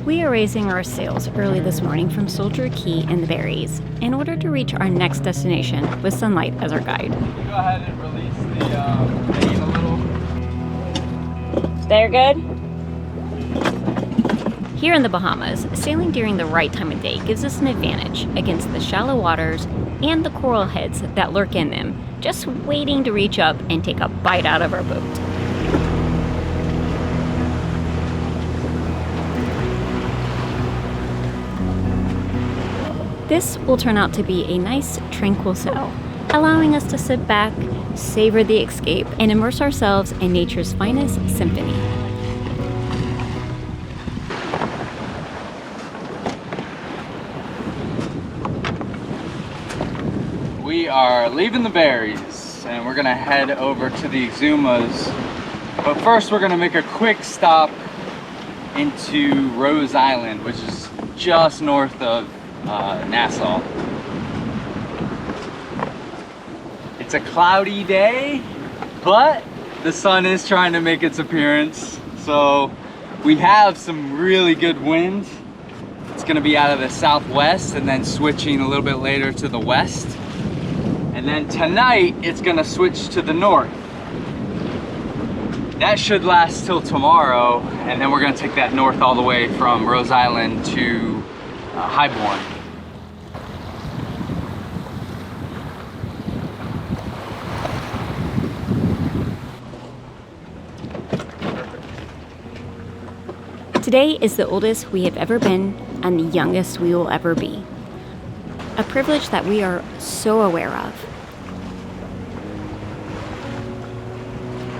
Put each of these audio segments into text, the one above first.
We are raising our sails early this morning from Soldier Key in the Berries in order to reach our next destination with sunlight as our guide. Can you go ahead and release the bait a little? They're good? Here in the Bahamas, sailing during the right time of day gives us an advantage against the shallow waters and the coral heads that lurk in them, just waiting to reach up and take a bite out of our boat. This will turn out to be a nice, tranquil sail, allowing us to sit back, savor the escape, and immerse ourselves in nature's finest symphony. We are leaving the Berries and we're gonna head over to the Xoxos. But first we're gonna make a quick stop into Rose Island, which is just north of Nassau. It's a cloudy day, but the sun is trying to make its appearance. So we have some really good wind. It's gonna be out of the southwest and then switching a little bit later to the west. And then tonight, it's gonna switch to the north. That should last till tomorrow, and then we're gonna take that north all the way from Rose Island to Highbourne. Today is the oldest we have ever been and the youngest we will ever be. A privilege that we are so aware of.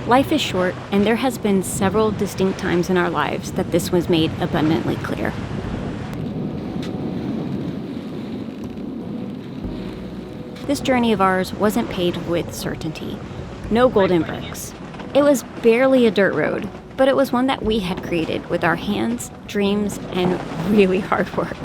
Life is short, and there has been several distinct times in our lives that this was made abundantly clear. This journey of ours wasn't paved with certainty. No golden bricks. It was barely a dirt road, but it was one that we had created with our hands, dreams, and really hard work.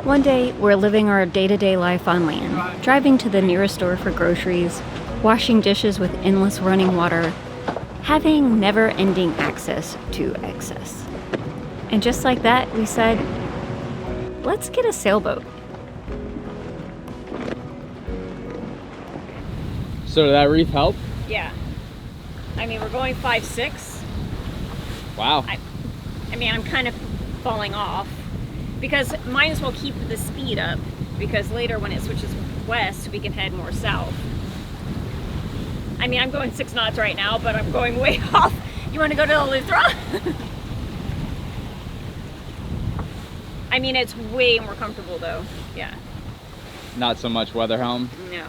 One day, we're living our day-to-day life on land, driving to the nearest store for groceries, washing dishes with endless running water, having never-ending access to excess. And just like that, we said, let's get a sailboat. So did that reef help? Yeah. I mean, we're going 5-6. Wow. I mean, I'm kind of falling off because might as well keep the speed up because later when it switches west, we can head more south. I mean, I'm going 6 knots right now, but I'm going way off. You want to go to the Luthra? I mean, it's way more comfortable though. Yeah. Not so much weather helm. No.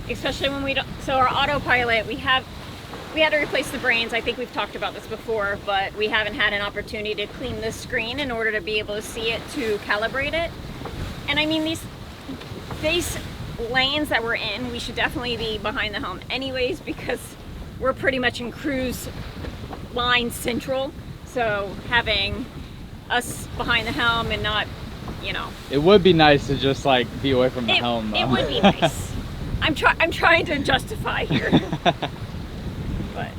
Especially when we don't, so our autopilot, we had to replace the brains. I think we've talked about this before, but we haven't had an opportunity to clean the screen in order to be able to see it, to calibrate it. And I mean, these lanes that we're in, we should definitely be behind the helm anyways, because we're pretty much in cruise line central. So having us behind the helm and not, you know. It would be nice to just like be away from the helm though. It would be nice. I'm trying to justify here. But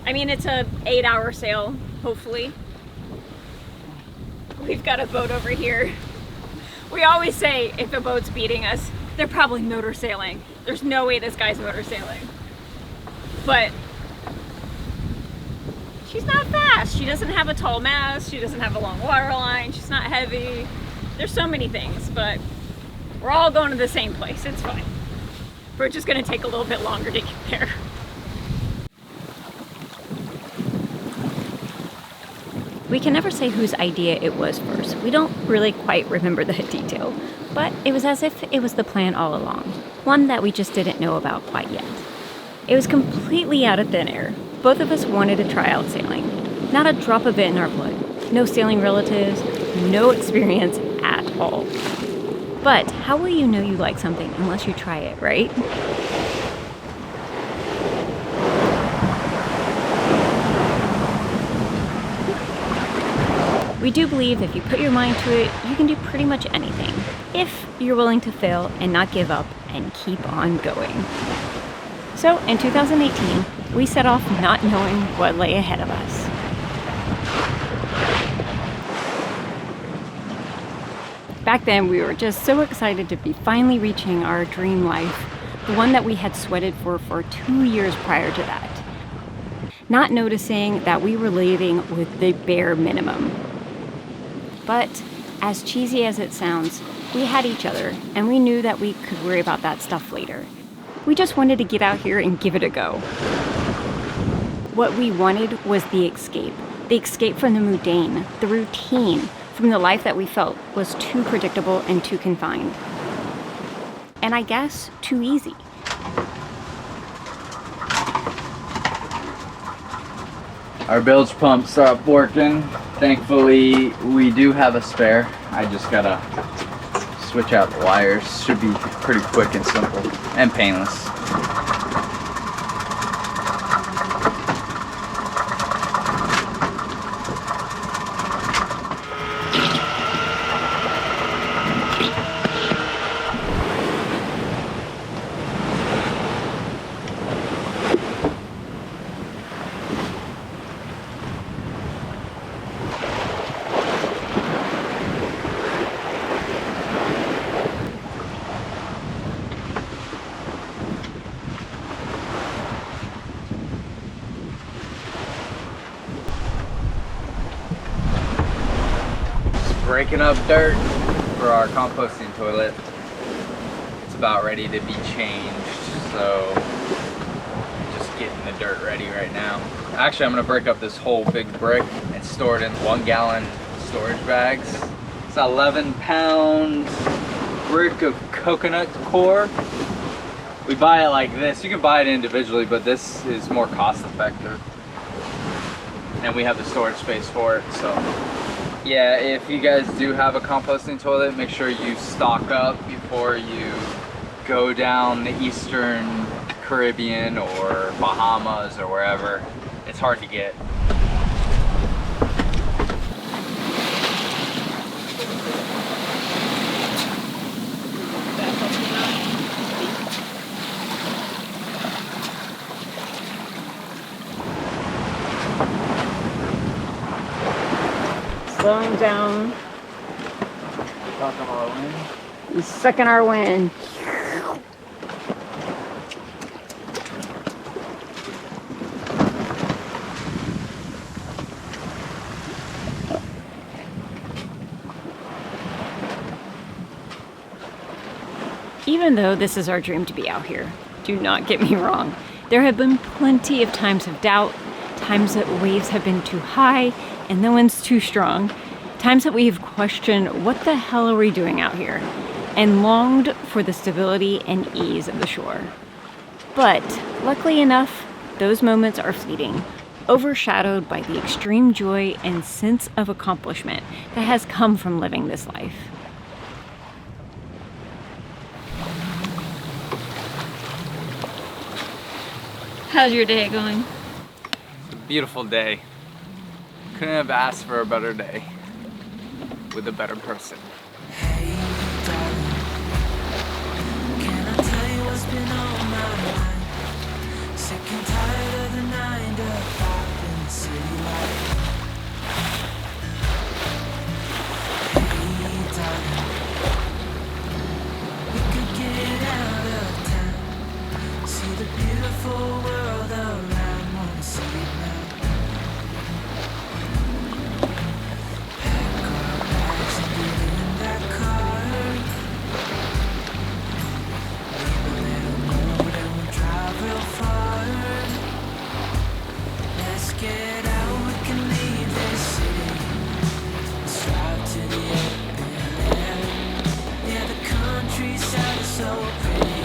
I mean, it's a 8-hour sail, hopefully. We've got a boat over here. We always say if a boat's beating us, they're probably motor sailing. There's no way this guy's motor sailing. But she's not fast. She doesn't have a tall mast. She doesn't have a long water line. She's not heavy. There's so many things, but we're all going to the same place. It's fine. We're just gonna take a little bit longer to get there. We can never say whose idea it was first. We don't really quite remember the detail, but it was as if it was the plan all along, one that we just didn't know about quite yet. It was completely out of thin air. Both of us wanted to try out sailing. Not a drop of it in our blood. No sailing relatives, no experience at all. But how will you know you like something unless you try it, right? We do believe if you put your mind to it, you can do pretty much anything, if you're willing to fail and not give up and keep on going. So in 2018, we set off not knowing what lay ahead of us. Back then, we were just so excited to be finally reaching our dream life, the one that we had sweated for 2 years prior to that. Not noticing that we were living with the bare minimum. But as cheesy as it sounds, we had each other, and we knew that we could worry about that stuff later. We just wanted to get out here and give it a go. What we wanted was the escape from the mundane, the routine, from the life that we felt was too predictable and too confined. And I guess too easy. Our bilge pump stopped working. Thankfully, we do have a spare. I just gotta switch out the wires. Should be pretty quick and simple and painless. Breaking up dirt for our composting toilet. It's about ready to be changed, so just getting the dirt ready right now. Actually, I'm gonna break up this whole big brick and store it in 1-gallon storage bags. It's an 11-pound brick of coconut core. We buy it like this. You can buy it individually, but this is more cost effective. And we have the storage space for it, so. Yeah, if you guys do have a composting toilet, make sure you stock up before you go down the Eastern Caribbean or Bahamas or wherever. It's hard to get. Slowing down. Sucking our wind. He's sucking our wind. Even though this is our dream to be out here, do not get me wrong. There have been plenty of times of doubt, times that waves have been too high and the wind's too strong, times that we've questioned what the hell are we doing out here, and longed for the stability and ease of the shore. But luckily enough, those moments are fleeting, overshadowed by the extreme joy and sense of accomplishment that has come from living this life. How's your day going? It's a beautiful day. Couldn't have asked for a better day with a better person. Hey, darling, can I tell you what's been on my mind? Sick and tired of the 9 to 5 in the city life. Hey, darling, we could get out of town, see the beautiful world around, wanna see it now. Get out, we can leave this city. Let's drive to the air. Yeah, the countryside is so pretty,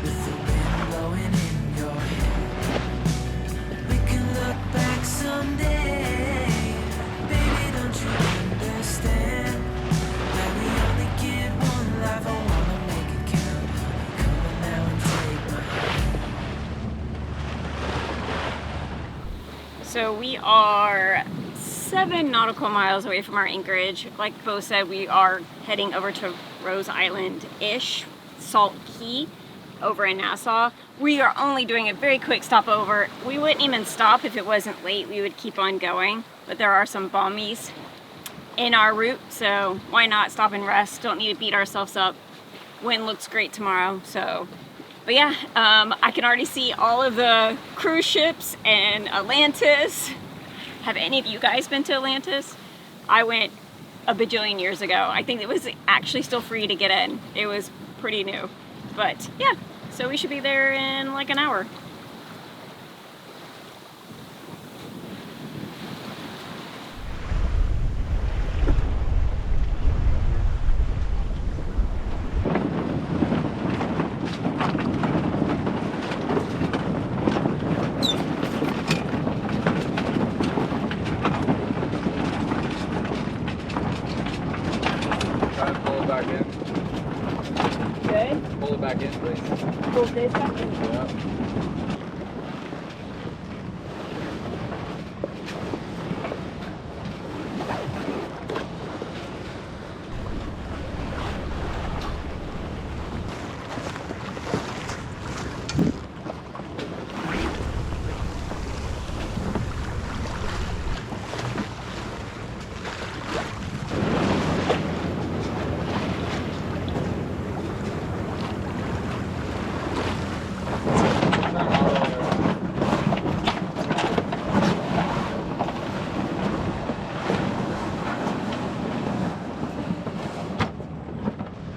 with the wind blowing in your hair. We can look back someday. Baby, don't you understand that we only get one life? I wanna make it count. Come on now and take my hand. So we are 7 nautical miles away from our anchorage. Like Beau said, we are heading over to Rose Island-ish, Salt Key, over in Nassau. We are only doing a very quick stopover. We wouldn't even stop if it wasn't late. We would keep on going, but there are some bombies in our route, so why not stop and rest? Don't need to beat ourselves up. Wind looks great tomorrow, so. But yeah, I can already see all of the cruise ships and Atlantis. Have any of you guys been to Atlantis? I went a bajillion years ago. I think it was actually still free to get in. It was pretty new. But yeah, so we should be there in like an hour. Back in. Good. Pull it back in, please. Pull this back in. Yeah.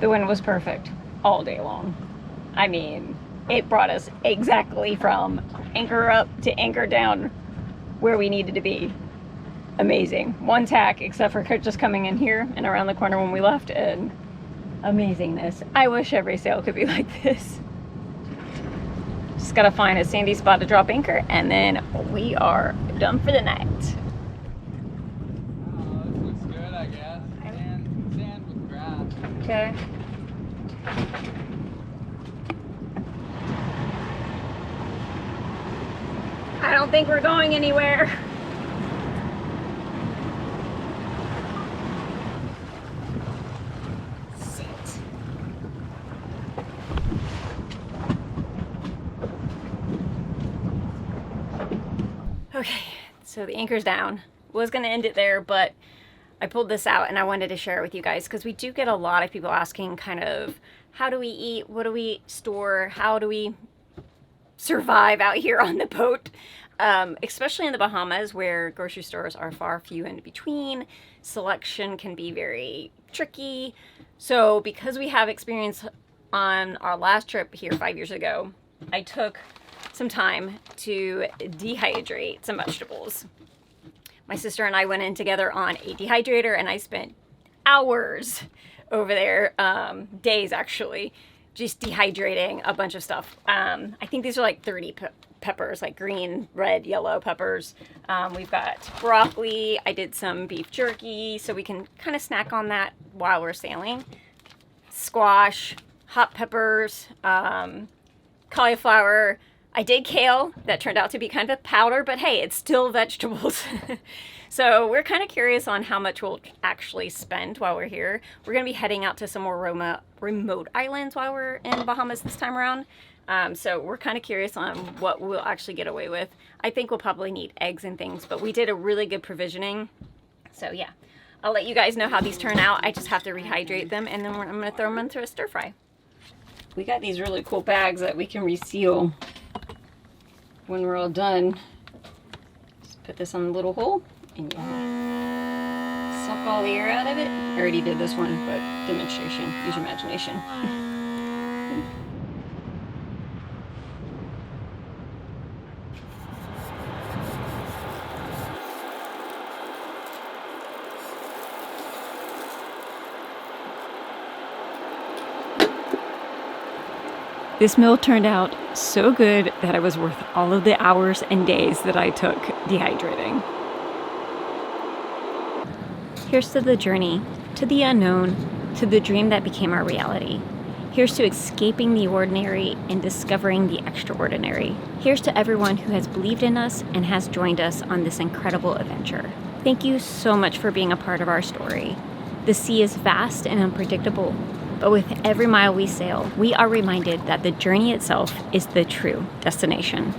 The wind was perfect all day long. I mean, it brought us exactly from anchor up to anchor down where we needed to be. Amazing. One tack, except for just coming in here and around the corner when we left, and amazingness. I wish every sail could be like this. Just gotta find a sandy spot to drop anchor, and then we are done for the night. Oh, this looks good, I guess. Sand with grass. Okay. I don't think we're going anywhere. Sit. Okay, so the anchor's down. Was gonna end it there, but I pulled this out and I wanted to share it with you guys because we do get a lot of people asking kind of, how do we eat? What do we store? How do we survive out here on the boat? Especially in the Bahamas, where grocery stores are far few in between. Selection can be very tricky. So because we have experience on our last trip here 5 years ago, I took some time to dehydrate some vegetables. My sister and I went in together on a dehydrator, and I spent hours over there, days actually, just dehydrating a bunch of stuff. I think these are like 30 peppers, like green, red, yellow peppers. We've got broccoli. I did some beef jerky, so we can kind of snack on that while we're sailing. Squash, hot peppers, cauliflower. I did kale. That turned out to be kind of powder, but hey, it's still vegetables. So we're kind of curious on how much we'll actually spend while we're here. We're going to be heading out to some more remote islands while we're in Bahamas this time around. So we're kind of curious on what we'll actually get away with. I think we'll probably need eggs and things, but we did a really good provisioning. So yeah, I'll let you guys know how these turn out. I just have to rehydrate them, and then I'm going to throw them into a stir fry. We got these really cool bags that we can reseal when we're all done. Just put this on the little hole, and you suck all the air out of it. I already did this one, but demonstration. Use your imagination. This meal turned out so good that it was worth all of the hours and days that I took dehydrating. Here's to the journey, to the unknown, to the dream that became our reality. Here's to escaping the ordinary and discovering the extraordinary. Here's to everyone who has believed in us and has joined us on this incredible adventure. Thank you so much for being a part of our story. The sea is vast and unpredictable, but with every mile we sail, we are reminded that the journey itself is the true destination.